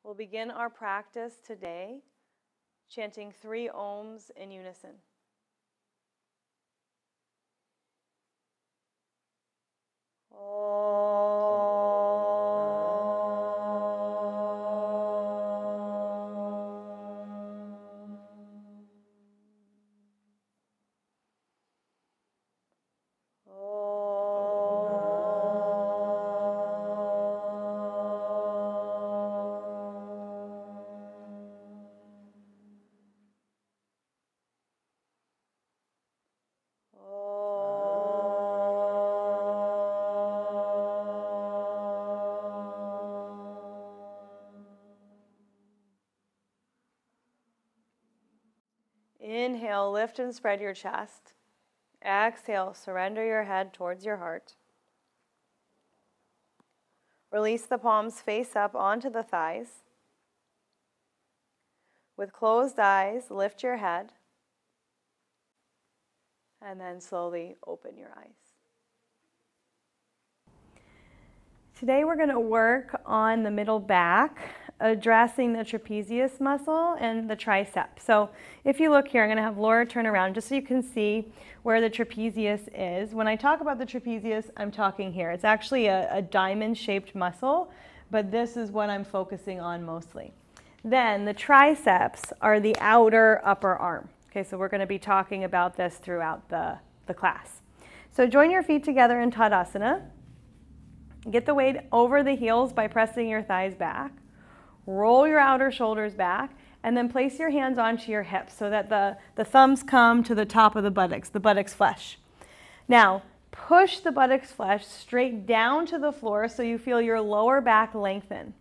We'll begin our practice today chanting 3 ohms in unison. Inhale, lift and spread your chest. Exhale, surrender your head towards your heart. Release the palms face up onto the thighs. With closed eyes, lift your head. And then slowly open your eyes. Today we're going to work on the middle back, addressing the trapezius muscle and the tricep. So if you look here, I'm going to have Laura turn around just so you can see where the trapezius is. When I talk about the trapezius, I'm talking here. It's actually a diamond-shaped muscle, but this is what I'm focusing on mostly. Then the triceps are the outer upper arm. Okay, so we're going to be talking about this throughout the class. So join your feet together in Tadasana. Get the weight over the heels by pressing your thighs back. Roll your outer shoulders back, and then place your hands onto your hips so that the thumbs come to the top of the buttocks flesh. Now, push the buttocks flesh straight down to the floor so you feel your lower back lengthen.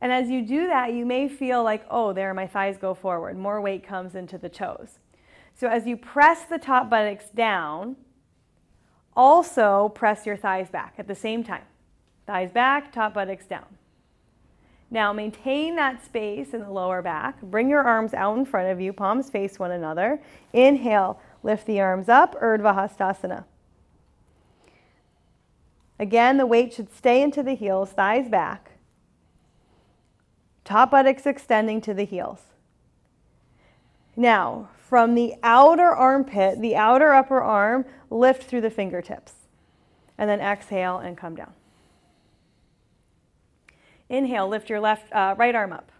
And as you do that, you may feel like, oh, there, my thighs go forward. More weight comes into the toes. So as you press the top buttocks down, also press your thighs back at the same time. Thighs back, top buttocks down. Now maintain that space in the lower back. Bring your arms out in front of you, palms face one another. Inhale, lift the arms up, Urdhva Hastasana. Again, the weight should stay into the heels, thighs back. Top buttocks extending to the heels. Now, from the outer armpit, the outer upper arm, lift through the fingertips. And then exhale and come down. Inhale, lift your right arm up.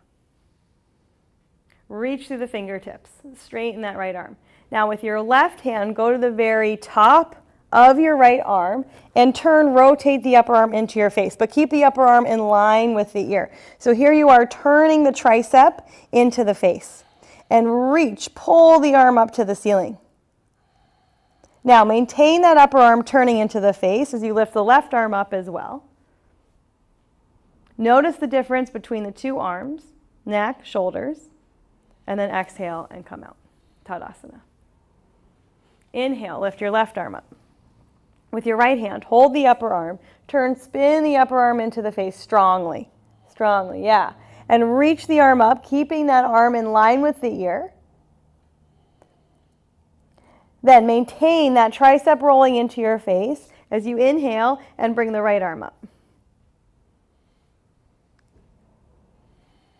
Reach through the fingertips, straighten that right arm. Now with your left hand, go to the very top of your right arm and rotate the upper arm into your face, but keep the upper arm in line with the ear. So here you are turning the tricep into the face. And reach, pull the arm up to the ceiling. Now maintain that upper arm turning into the face as you lift the left arm up as well. Notice the difference between the 2 arms, neck, shoulders, and then exhale and come out, Tadasana. Inhale, lift your left arm up. With your right hand, hold the upper arm, spin the upper arm into the face strongly, yeah. And reach the arm up, keeping that arm in line with the ear. Then maintain that tricep rolling into your face as you inhale and bring the right arm up.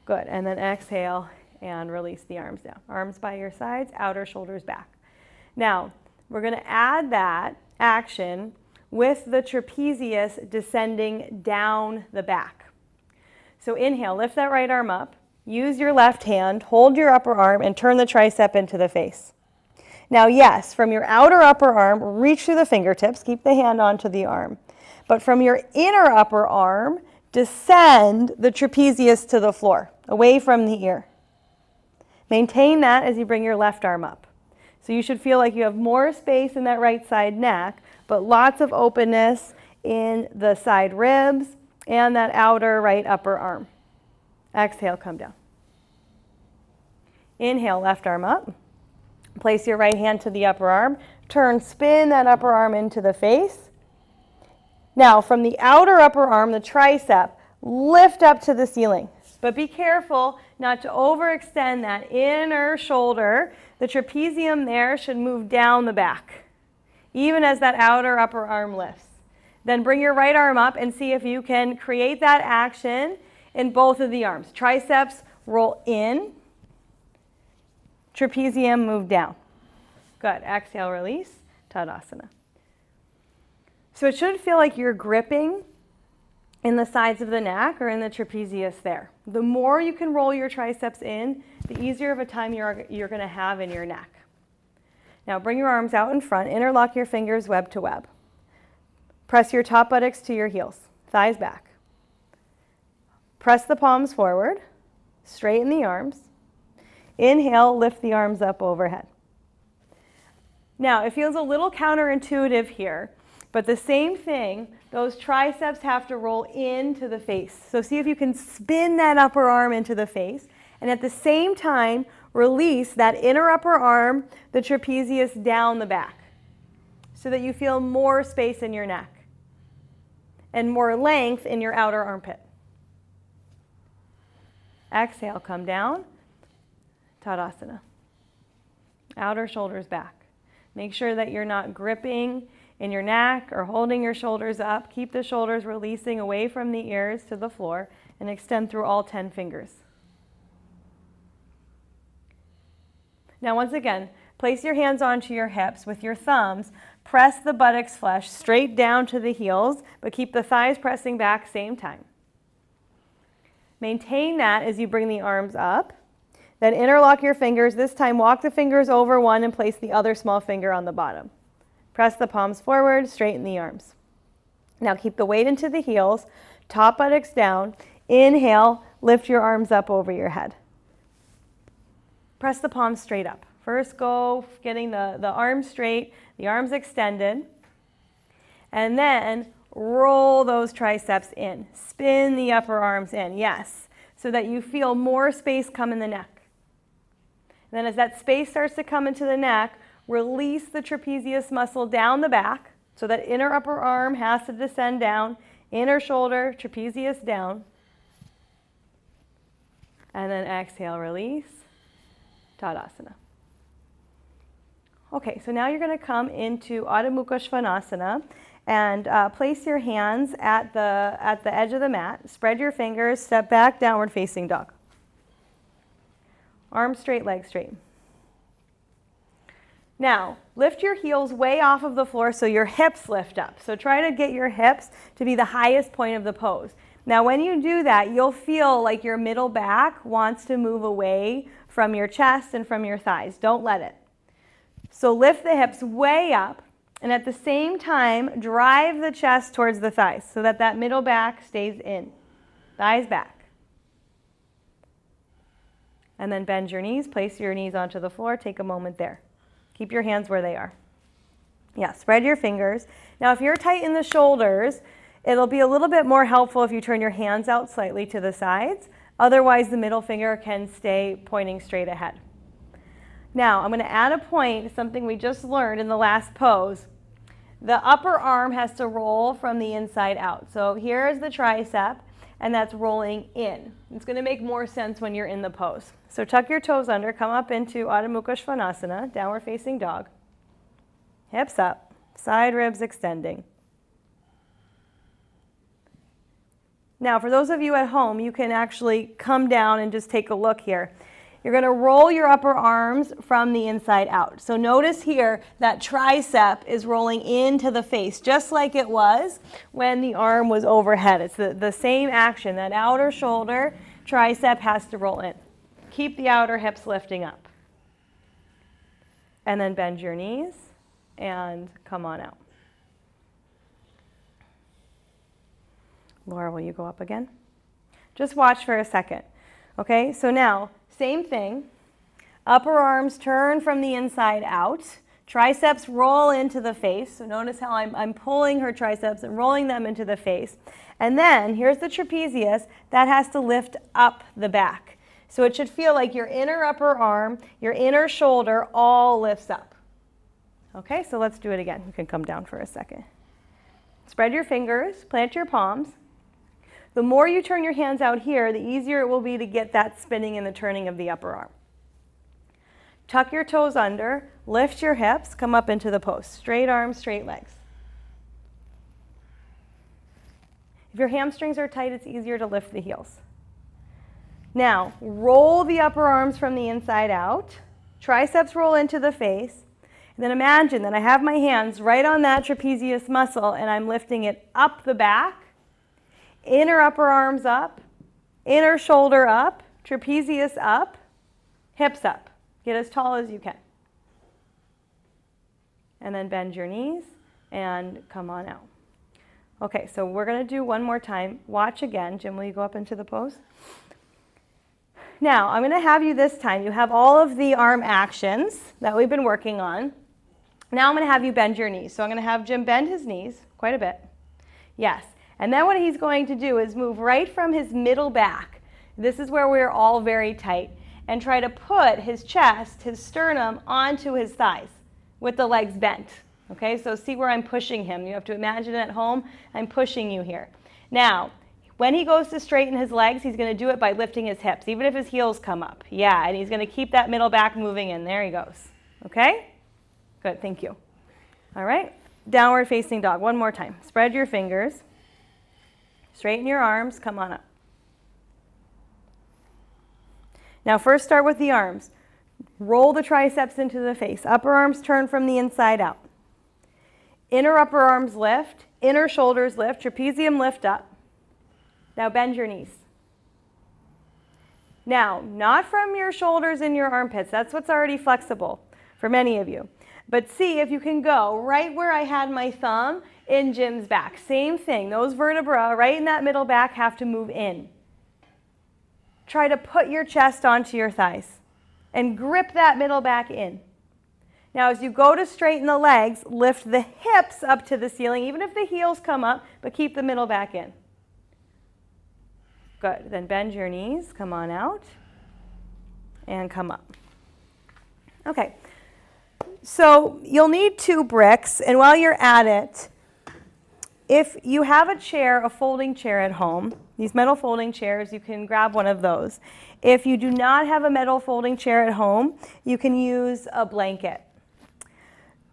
Good, and then exhale and release the arms down. Arms by your sides, outer shoulders back. Now, we're going to add that action with the trapezius descending down the back. So inhale, lift that right arm up, use your left hand, hold your upper arm, and turn the tricep into the face. Now yes, from your outer upper arm, reach through the fingertips, keep the hand onto the arm. But from your inner upper arm, descend the trapezius to the floor, away from the ear. Maintain that as you bring your left arm up. So you should feel like you have more space in that right side neck, but lots of openness in the side ribs and that outer right upper arm. Exhale, come down. Inhale, left arm up. Place your right hand to the upper arm. Spin that upper arm into the face. Now, from the outer upper arm, the tricep, lift up to the ceiling. But be careful not to overextend that inner shoulder. The trapezium there should move down the back, even as that outer upper arm lifts. Then bring your right arm up and see if you can create that action in both of the arms. Triceps roll in, trapezium move down. Good. Exhale, release, Tadasana. So it should feel like you're gripping in the sides of the neck or in the trapezius there. The more you can roll your triceps in, the easier of a time you're going to have in your neck. Now bring your arms out in front, interlock your fingers web to web. Press your top buttocks to your heels, thighs back. Press the palms forward, straighten the arms. Inhale, lift the arms up overhead. Now it feels a little counterintuitive here, but the same thing, those triceps have to roll into the face. So see if you can spin that upper arm into the face, and at the same time, release that inner upper arm, the trapezius down the back, so that you feel more space in your neck and more length in your outer armpit. Exhale, come down, Tadasana. Outer shoulders back. Make sure that you're not gripping in your neck or holding your shoulders up. Keep the shoulders releasing away from the ears to the floor and extend through all 10 fingers. Now once again, place your hands onto your hips with your thumbs. Press the buttocks flesh straight down to the heels, but keep the thighs pressing back same time. Maintain that as you bring the arms up. Then interlock your fingers. This time walk the fingers over one and place the other small finger on the bottom. Press the palms forward, straighten the arms. Now keep the weight into the heels, top buttocks down. Inhale, lift your arms up over your head. Press the palms straight up. First go getting the arms straight, the arms extended, and then roll those triceps in. Spin the upper arms in, yes, so that you feel more space come in the neck. And then as that space starts to come into the neck, release the trapezius muscle down the back, so that inner upper arm has to descend down, inner shoulder, trapezius down. And then exhale, release, Tadasana. Okay, so now you're going to come into Adho Mukha Svanasana and place your hands at the edge of the mat. Spread your fingers, step back, downward facing dog. Arms straight, legs straight. Now, lift your heels way off of the floor so your hips lift up. So try to get your hips to be the highest point of the pose. Now, when you do that, you'll feel like your middle back wants to move away from your chest and from your thighs. Don't let it. So lift the hips way up, and at the same time, drive the chest towards the thighs so that that middle back stays in. Thighs back. And then bend your knees, place your knees onto the floor, take a moment there. Keep your hands where they are. Yeah, spread your fingers. Now, if you're tight in the shoulders, it'll be a little bit more helpful if you turn your hands out slightly to the sides. Otherwise, the middle finger can stay pointing straight ahead. Now, I'm going to add a point, something we just learned in the last pose. The upper arm has to roll from the inside out. So here is the tricep, and that's rolling in. It's going to make more sense when you're in the pose. So tuck your toes under, come up into Adho Mukha Svanasana, downward facing dog. Hips up, side ribs extending. Now, for those of you at home, you can actually come down and just take a look here. You're going to roll your upper arms from the inside out. So notice here that tricep is rolling into the face, just like it was when the arm was overhead. It's the same action. That outer shoulder tricep has to roll in. Keep the outer hips lifting up. And then bend your knees and come on out. Laura, will you go up again? Just watch for a second. Okay, so now, same thing. Upper arms turn from the inside out. Triceps roll into the face. So notice how I'm pulling her triceps and rolling them into the face. And then, here's the trapezius. That has to lift up the back. So it should feel like your inner upper arm, your inner shoulder all lifts up. Okay, so let's do it again. You can come down for a second. Spread your fingers, plant your palms. The more you turn your hands out here, the easier it will be to get that spinning and the turning of the upper arm. Tuck your toes under, lift your hips, come up into the pose. Straight arms, straight legs. If your hamstrings are tight, it's easier to lift the heels. Now, roll the upper arms from the inside out. Triceps roll into the face. And then imagine that I have my hands right on that trapezius muscle and I'm lifting it up the back. Inner upper arms up. Inner shoulder up. Trapezius up. Hips up. Get as tall as you can. And then bend your knees and come on out. Okay, so we're going to do one more time. Watch again. Jim, will you go up into the pose? Now, I'm going to have you this time. You have all of the arm actions that we've been working on. Now I'm going to have you bend your knees. So I'm going to have Jim bend his knees quite a bit. Yes. And then what he's going to do is move right from his middle back. This is where we're all very tight. And try to put his chest, his sternum, onto his thighs with the legs bent. Okay, so see where I'm pushing him. You have to imagine at home, I'm pushing you here. Now, when he goes to straighten his legs, he's going to do it by lifting his hips, even if his heels come up. Yeah, and he's going to keep that middle back moving in. There he goes. Okay? Good, thank you. All right, downward facing dog. One more time. Spread your fingers. Straighten your arms. Come on up. Now first start with the arms. Roll the triceps into the face. Upper arms turn from the inside out. Inner upper arms lift. Inner shoulders lift. Trapezium lift up. Now bend your knees. Now, not from your shoulders and your armpits. That's what's already flexible for many of you. But see if you can go right where I had my thumb in Jim's back. Same thing. Those vertebrae right in that middle back have to move in. Try to put your chest onto your thighs and grip that middle back in. Now as you go to straighten the legs, lift the hips up to the ceiling, even if the heels come up, but keep the middle back in. Good. Then bend your knees, come on out, and come up. Okay. So you'll need 2 bricks, and while you're at it, if you have a chair, a folding chair at home, these metal folding chairs, you can grab one of those. If you do not have a metal folding chair at home, you can use a blanket.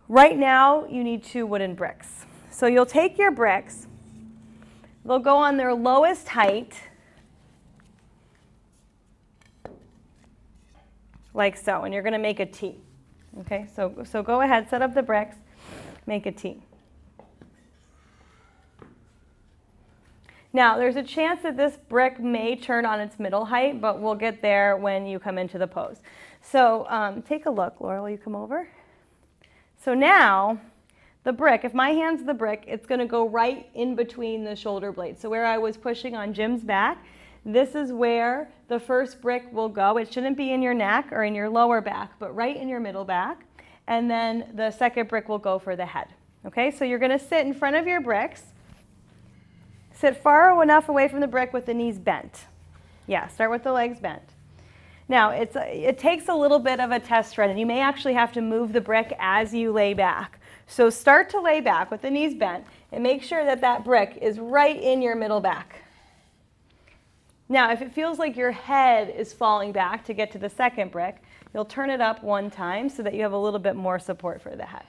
Right now, you need 2 wooden bricks. So you'll take your bricks, they'll go on their lowest height, like so, and you're going to make a T. Okay, so go ahead, set up the bricks, make a T. Now, there's a chance that this brick may turn on its middle height, but we'll get there when you come into the pose. So take a look. Laura, will you come over? So now, the brick, if my hand's the brick, it's going to go right in between the shoulder blades. So where I was pushing on Jim's back, this is where the first brick will go. It shouldn't be in your neck or in your lower back, but right in your middle back. And then the second brick will go for the head. Okay, so you're going to sit in front of your bricks. Sit far enough away from the brick with the knees bent. Yeah, start with the legs bent. Now, it takes a little bit of a test run, and you may actually have to move the brick as you lay back. So start to lay back with the knees bent, and make sure that that brick is right in your middle back. Now, if it feels like your head is falling back to get to the second brick, you'll turn it up one time so that you have a little bit more support for the head.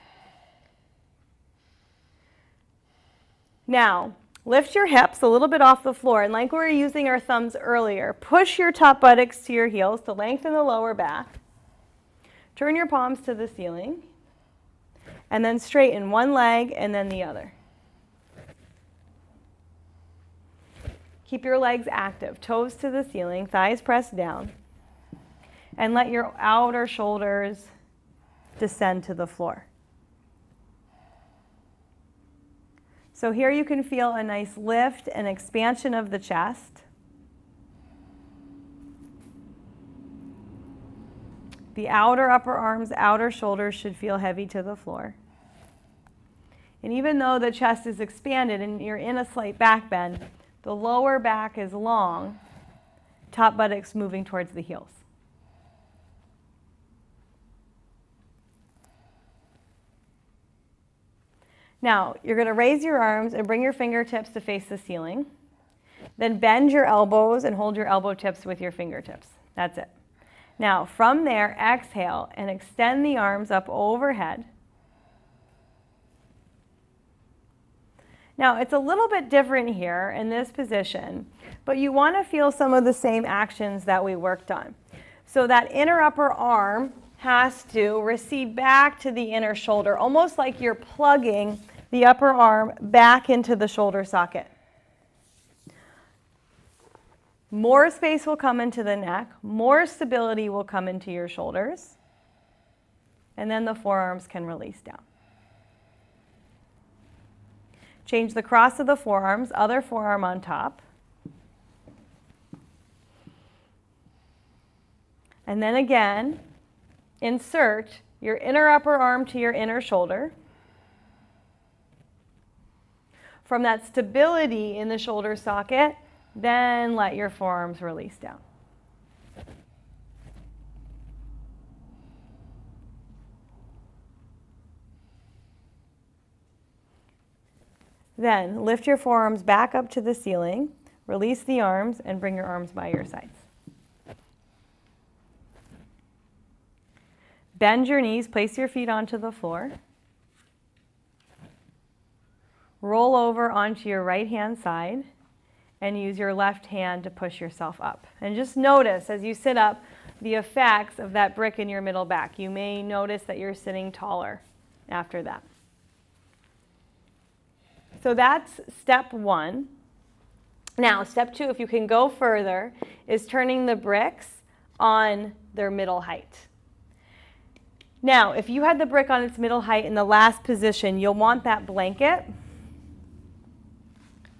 Now, lift your hips a little bit off the floor, and like we were using our thumbs earlier, push your top buttocks to your heels to lengthen the lower back. Turn your palms to the ceiling, and then straighten one leg and then the other. Keep your legs active, toes to the ceiling, thighs pressed down, and let your outer shoulders descend to the floor. So here you can feel a nice lift and expansion of the chest. The outer upper arms, outer shoulders should feel heavy to the floor. And even though the chest is expanded and you're in a slight back bend, the lower back is long, top buttocks moving towards the heels. Now, you're going to raise your arms and bring your fingertips to face the ceiling. Then bend your elbows and hold your elbow tips with your fingertips. That's it. Now, from there, exhale and extend the arms up overhead. Now, it's a little bit different here in this position, but you want to feel some of the same actions that we worked on. So that inner upper arm has to recede back to the inner shoulder, almost like you're plugging the upper arm back into the shoulder socket. More space will come into the neck, more stability will come into your shoulders, and then the forearms can release down. Change the cross of the forearms, other forearm on top. And then again, insert your inner upper arm to your inner shoulder. From that stability in the shoulder socket, then let your forearms release down. Then lift your forearms back up to the ceiling, release the arms, and bring your arms by your sides. Bend your knees, place your feet onto the floor. Roll over onto your right hand side and use your left hand to push yourself up. And just notice as you sit up the effects of that brick in your middle back. You may notice that you're sitting taller after that. So that's step one. Now, step two, if you can go further, is turning the bricks on their middle height. Now, if you had the brick on its middle height in the last position, you'll want that blanket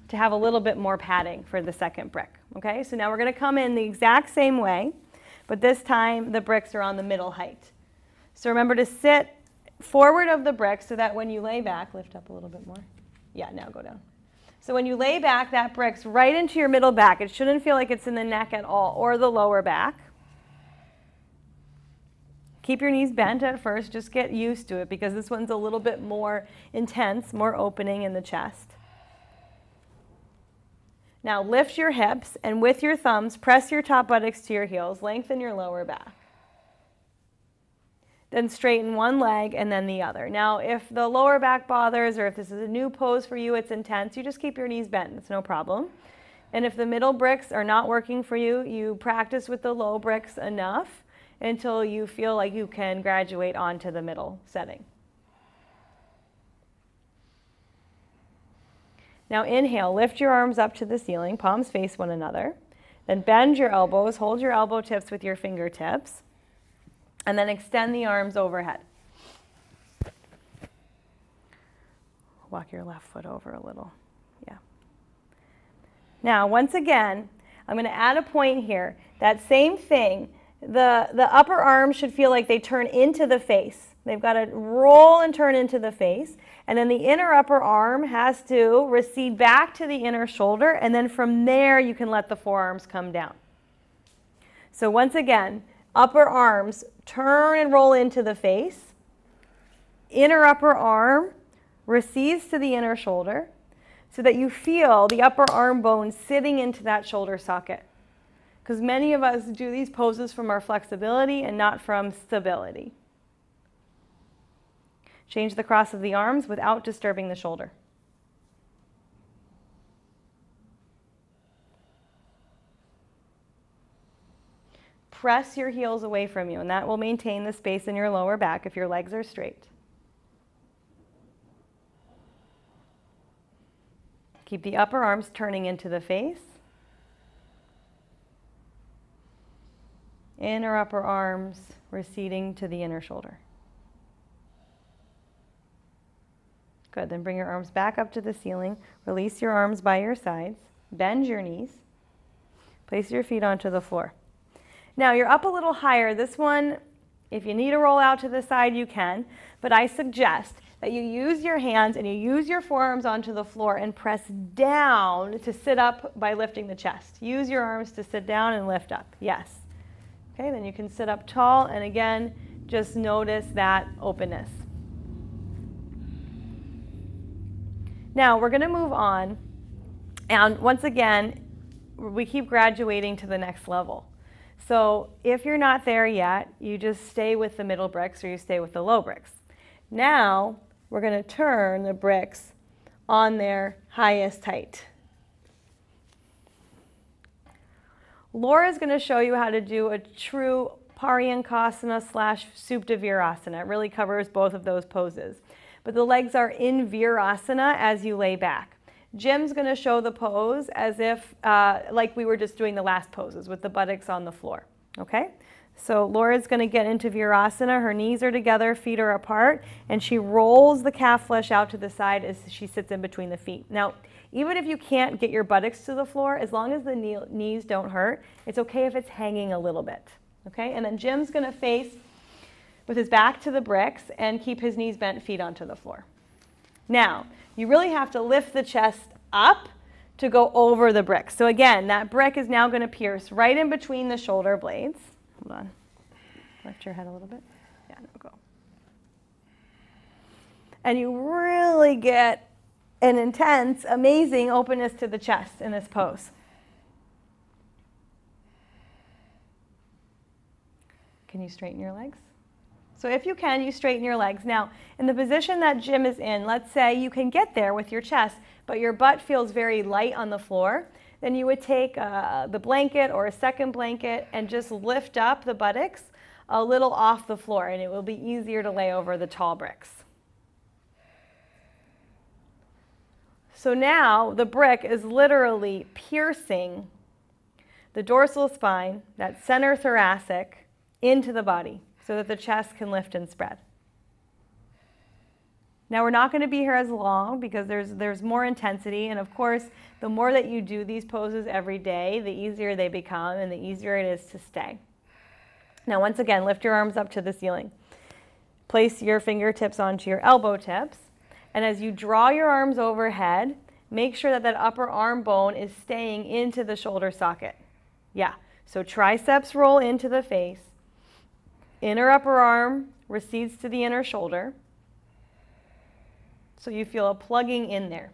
to have a little bit more padding for the second brick. Okay, so now we're going to come in the exact same way, but this time the bricks are on the middle height. So remember to sit forward of the brick so that when you lay back, lift up a little bit more. Yeah, now go down. So when you lay back, that brick's right into your middle back. It shouldn't feel like it's in the neck at all or the lower back. Keep your knees bent at first. Just get used to it because this one's a little bit more intense, more opening in the chest. Now lift your hips and with your thumbs, press your top buttocks to your heels. Lengthen your lower back. Then straighten one leg and then the other. Now, if the lower back bothers or if this is a new pose for you, it's intense, you just keep your knees bent. It's no problem. And if the middle bricks are not working for you, you practice with the low bricks enough until you feel like you can graduate onto the middle setting. Now inhale, lift your arms up to the ceiling, palms face one another. Then bend your elbows, hold your elbow tips with your fingertips. And then extend the arms overhead. Walk your left foot over a little. Yeah. Now, once again, I'm going to add a point here. That same thing, the upper arms should feel like they turn into the face. They've got to roll and turn into the face. And then the inner upper arm has to recede back to the inner shoulder. And then from there, you can let the forearms come down. So once again, upper arms turn and roll into the face. Inner upper arm recedes to the inner shoulder so that you feel the upper arm bone sitting into that shoulder socket. Because many of us do these poses from our flexibility and not from stability. Change the cross of the arms without disturbing the shoulder. Press your heels away from you, and that will maintain the space in your lower back if your legs are straight. Keep the upper arms turning into the face. Inner upper arms receding to the inner shoulder. Good, then bring your arms back up to the ceiling. Release your arms by your sides. Bend your knees. Place your feet onto the floor. Now you're up a little higher. This one, if you need to roll out to the side, you can. But I suggest that you use your hands and you use your forearms onto the floor and press down to sit up by lifting the chest. Use your arms to sit down and lift up. Yes. Okay, then you can sit up tall and again, just notice that openness. Now we're going to move on. And once again, we keep graduating to the next level. So if you're not there yet, you just stay with the middle bricks or you stay with the low bricks. Now we're going to turn the bricks on their highest height. Laura's going to show you how to do a true Paryankasana / Supta Virasana. It really covers both of those poses. But the legs are in Virasana as you lay back. Jim's going to show the pose as if, like we were just doing the last poses with the buttocks on the floor. Okay? So Laura's going to get into Virasana. Her knees are together, feet are apart, and she rolls the calf flesh out to the side as she sits in between the feet. Now, even if you can't get your buttocks to the floor, as long as the knees don't hurt, it's okay if it's hanging a little bit. Okay? And then Jim's going to face with his back to the bricks and keep his knees bent, feet onto the floor. Now, you really have to lift the chest up to go over the brick. So again, that brick is now going to pierce right in between the shoulder blades. Hold on. Lift your head a little bit. Yeah, no, go. And you really get an intense, amazing openness to the chest in this pose. Can you straighten your legs? So if you can, you straighten your legs. Now, in the position that Jim is in, let's say you can get there with your chest, but your butt feels very light on the floor, then you would take the blanket or a second blanket and just lift up the buttocks a little off the floor, and it will be easier to lay over the tall bricks. So now the brick is literally piercing the dorsal spine, that center thoracic, into the body so that the chest can lift and spread. Now we're not going to be here as long because there's more intensity, and of course the more that you do these poses every day, the easier they become and the easier it is to stay. Now once again, lift your arms up to the ceiling. Place your fingertips onto your elbow tips. And as you draw your arms overhead, make sure that that upper arm bone is staying into the shoulder socket. Yeah, so triceps roll into the face. Inner upper arm recedes to the inner shoulder. So you feel a plugging in there.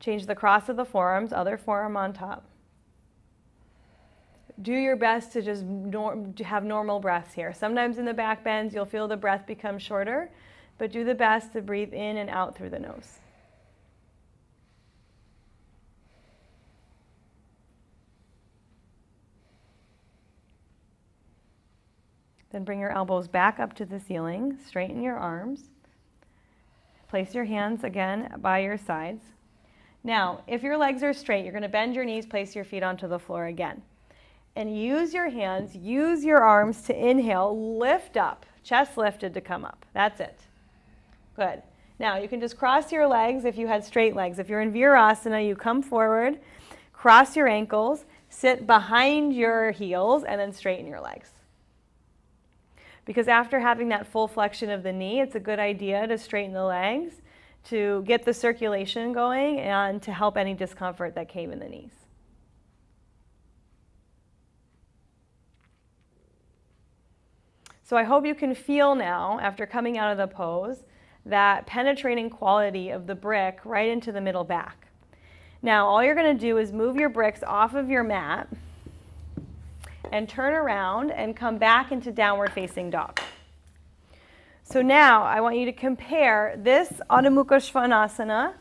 Change the cross of the forearms, other forearm on top. Do your best to just have normal breaths here. Sometimes in the back bends, you'll feel the breath become shorter, but do the best to breathe in and out through the nose. Then bring your elbows back up to the ceiling, straighten your arms. Place your hands again by your sides. Now, if your legs are straight, you're going to bend your knees, place your feet onto the floor again. And use your hands, use your arms to inhale, lift up, chest lifted to come up. That's it. Good. Now you can just cross your legs if you had straight legs. If you're in Virasana, you come forward, cross your ankles, sit behind your heels, and then straighten your legs. Because after having that full flexion of the knee, it's a good idea to straighten the legs to get the circulation going and to help any discomfort that came in the knees. So I hope you can feel now, after coming out of the pose, that penetrating quality of the brick right into the middle back. Now, all you're going to do is move your bricks off of your mat and turn around and come back into downward facing dog. So now I want you to compare this Adho Mukha Svanasana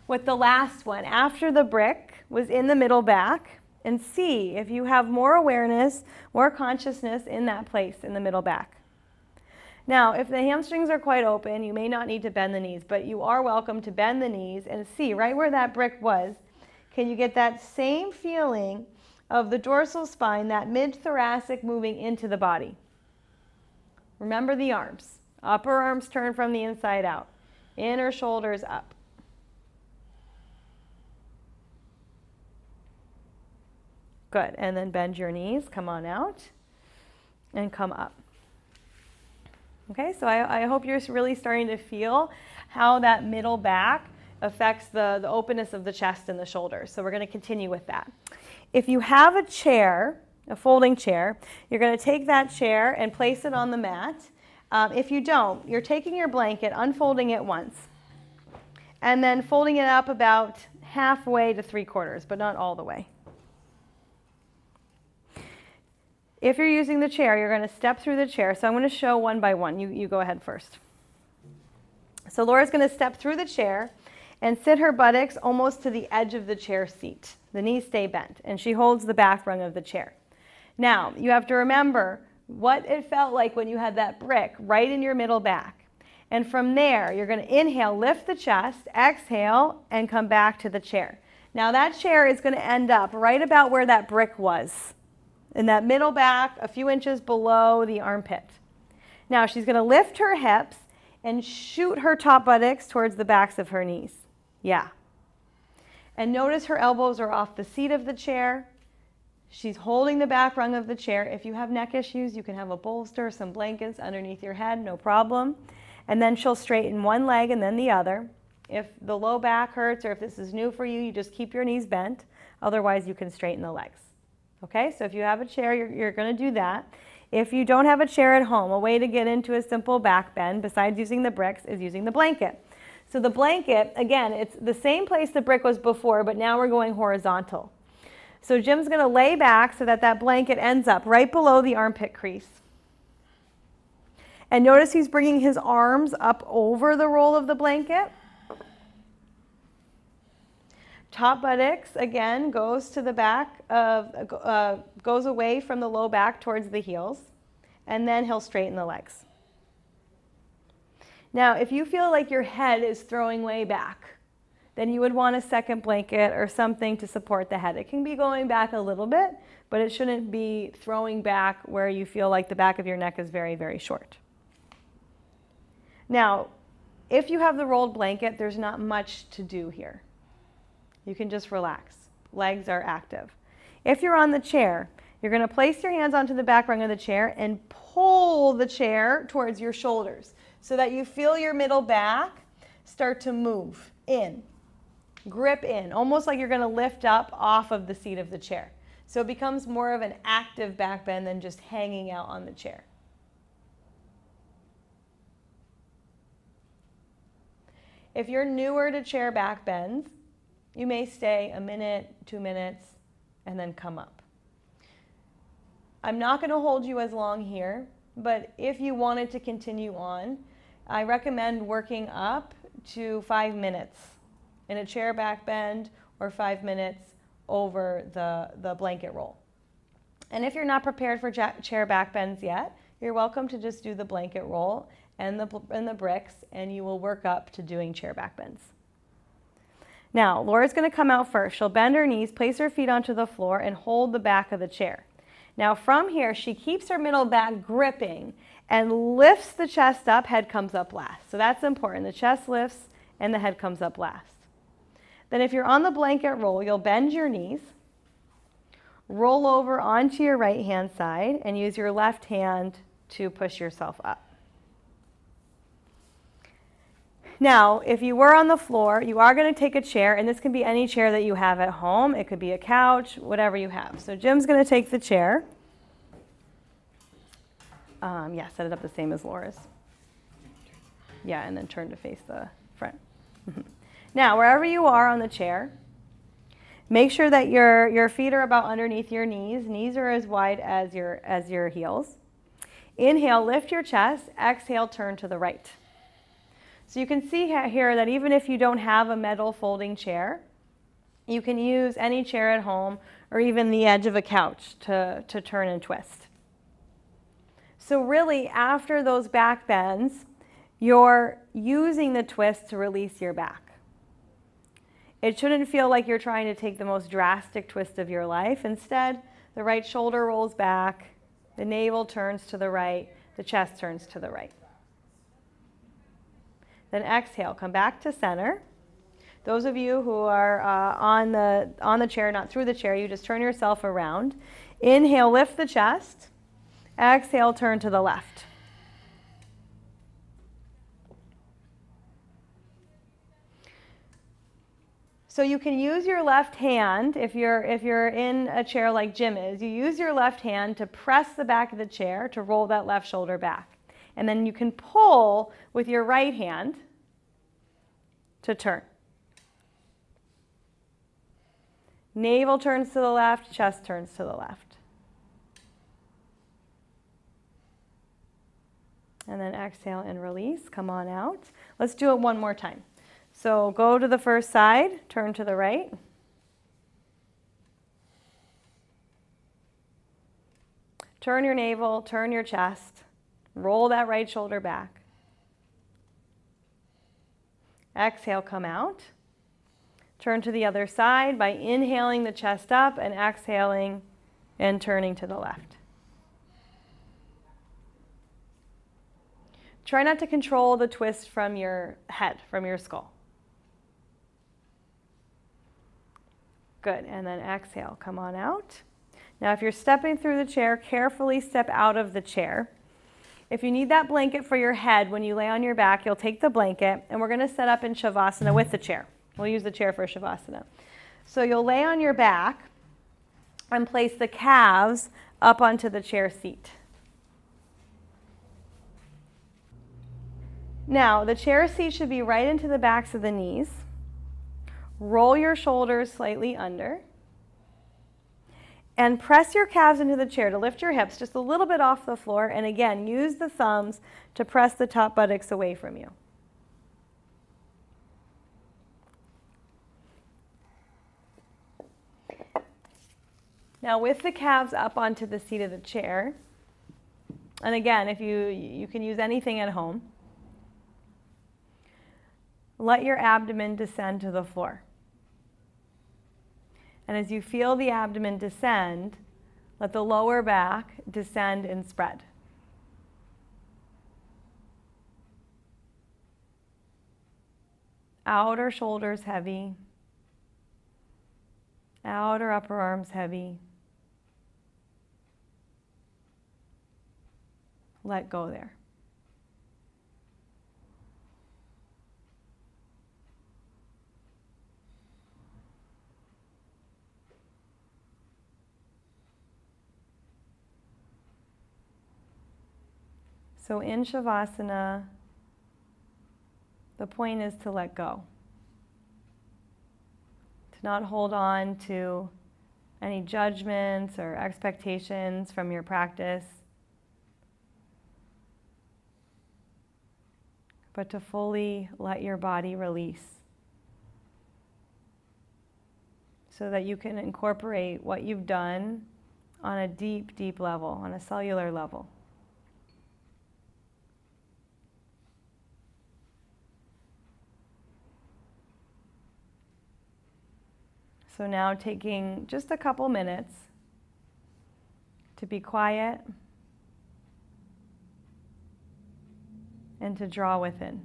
with the last one after the brick was in the middle back, and see if you have more awareness, more consciousness in that place in the middle back. Now, if the hamstrings are quite open, you may not need to bend the knees, but you are welcome to bend the knees and see right where that brick was. Can you get that same feeling of the dorsal spine, that mid-thoracic moving into the body? Remember the arms. Upper arms turn from the inside out. Inner shoulders up. Good. And then bend your knees. Come on out and come up. Okay, so I hope you're really starting to feel how that middle back affects the openness of the chest and the shoulders. So we're going to continue with that. If you have a chair, a folding chair, you're going to take that chair and place it on the mat. If you don't, you're taking your blanket, unfolding it once, and then folding it up about halfway to 3/4, but not all the way. If you're using the chair, you're going to step through the chair. So I'm going to show one by one. You go ahead first. So Laura's going to step through the chair and sit her buttocks almost to the edge of the chair seat. The knees stay bent, and she holds the back rung of the chair. Now, you have to remember what it felt like when you had that brick right in your middle back. And from there, you're going to inhale, lift the chest, exhale, and come back to the chair. Now that chair is going to end up right about where that brick was, in that middle back, a few inches below the armpit. Now she's going to lift her hips and shoot her top buttocks towards the backs of her knees. Yeah. And notice her elbows are off the seat of the chair. She's holding the back rung of the chair. If you have neck issues, you can have a bolster, some blankets underneath your head, no problem. And then she'll straighten one leg and then the other. If the low back hurts or if this is new for you, you just keep your knees bent. Otherwise, you can straighten the legs. Okay, so if you have a chair, you're going to do that. If you don't have a chair at home, a way to get into a simple back bend, besides using the bricks, is using the blanket. So the blanket, again, it's the same place the brick was before, but now we're going horizontal. So Jim's going to lay back so that that blanket ends up right below the armpit crease. And notice he's bringing his arms up over the roll of the blanket. Top buttocks, again, goes to the back of, goes away from the low back towards the heels. And then he'll straighten the legs. Now, if you feel like your head is throwing way back, then you would want a second blanket or something to support the head. It can be going back a little bit, but it shouldn't be throwing back where you feel like the back of your neck is very, very short. Now, if you have the rolled blanket, there's not much to do here. You can just relax. Legs are active. If you're on the chair, you're going to place your hands onto the back rung of the chair and pull the chair towards your shoulders so that you feel your middle back start to move in, grip in, almost like you're going to lift up off of the seat of the chair. So it becomes more of an active back bend than just hanging out on the chair. If you're newer to chair back bends, you may stay a minute, 2 minutes, and then come up. I'm not going to hold you as long here, but if you wanted to continue on, I recommend working up to 5 minutes in a chair back bend or 5 minutes over the blanket roll. And if you're not prepared for chair back bends yet, you're welcome to just do the blanket roll and the bricks, and you will work up to doing chair back bends. Now, Laura's going to come out first. She'll bend her knees, place her feet onto the floor, and hold the back of the chair. Now, from here, she keeps her middle back gripping and lifts the chest up, head comes up last. So that's important. The chest lifts and the head comes up last. Then if you're on the blanket roll, you'll bend your knees, roll over onto your right hand side, and use your left hand to push yourself up. Now, if you were on the floor, you are going to take a chair, and this can be any chair that you have at home. It could be a couch, whatever you have. So Jim's going to take the chair. Yeah, set it up the same as Laura's. Yeah, and then turn to face the front. Now, wherever you are on the chair, make sure that your feet are about underneath your knees. Knees are as wide as your heels. Inhale, lift your chest. Exhale, turn to the right. So you can see here that even if you don't have a metal folding chair, you can use any chair at home or even the edge of a couch to turn and twist. So really, after those back bends, you're using the twist to release your back. It shouldn't feel like you're trying to take the most drastic twist of your life. Instead, the right shoulder rolls back, the navel turns to the right, the chest turns to the right. Then exhale, come back to center. Those of you who are on the chair, not through the chair, you just turn yourself around. Inhale, lift the chest. Exhale, turn to the left. So you can use your left hand, if you're in a chair like Jim is, you use your left hand to press the back of the chair to roll that left shoulder back. And then you can pull with your right hand to turn. Navel turns to the left, chest turns to the left. And then exhale and release. Come on out. Let's do it one more time. So go to the first side, turn to the right. Turn your navel, turn your chest. Roll that right shoulder back. Exhale, come out. Turn to the other side by inhaling the chest up and exhaling and turning to the left. Try not to control the twist from your head, from your skull. Good, and then exhale, come on out. Now if you're stepping through the chair, carefully step out of the chair. If you need that blanket for your head, when you lay on your back, you'll take the blanket, and we're gonna set up in Shavasana with the chair. We'll use the chair for Shavasana. So you'll lay on your back and place the calves up onto the chair seat. Now, the chair seat should be right into the backs of the knees. Roll your shoulders slightly under. And press your calves into the chair to lift your hips just a little bit off the floor. And again, use the thumbs to press the top buttocks away from you. Now with the calves up onto the seat of the chair, and again, if you can use anything at home, let your abdomen descend to the floor. And as you feel the abdomen descend, let the lower back descend and spread. Outer shoulders heavy. Outer upper arms heavy. Let go there. So in Shavasana, the point is to let go. To not hold on to any judgments or expectations from your practice, but to fully let your body release so that you can incorporate what you've done on a deep, deep level, on a cellular level. So now taking just a couple minutes to be quiet and to draw within.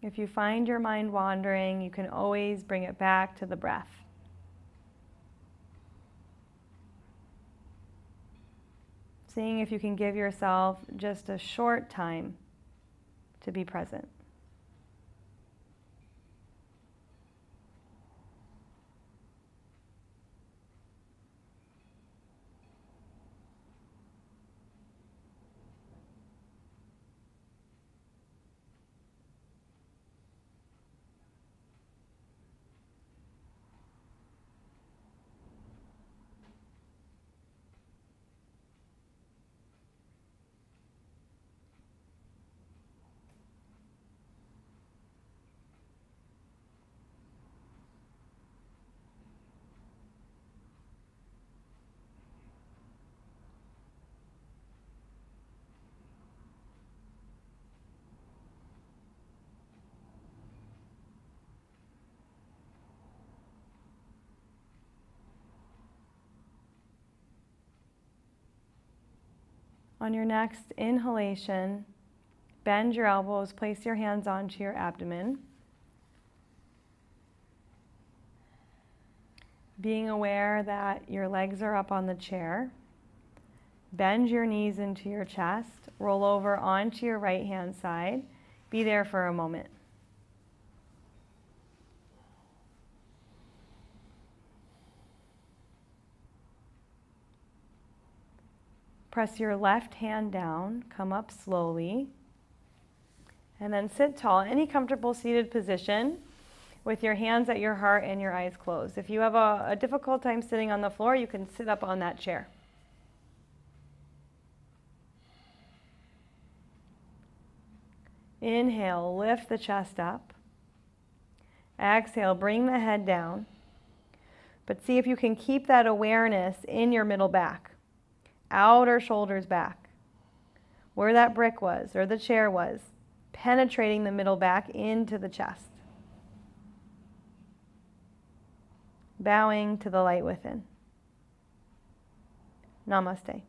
If you find your mind wandering, you can always bring it back to the breath. Seeing if you can give yourself just a short time to be present. On your next inhalation, bend your elbows, place your hands onto your abdomen. Being aware that your legs are up on the chair. Bend your knees into your chest, roll over onto your right hand side. Be there for a moment. Press your left hand down, come up slowly, and then sit tall. Any comfortable seated position with your hands at your heart and your eyes closed. If you have a difficult time sitting on the floor, you can sit up on that chair. Inhale, lift the chest up. Exhale, bring the head down. But see if you can keep that awareness in your middle back. Outer shoulders back. Where that brick was or the chair was. Penetrating the middle back into the chest. Bowing to the light within. Namaste.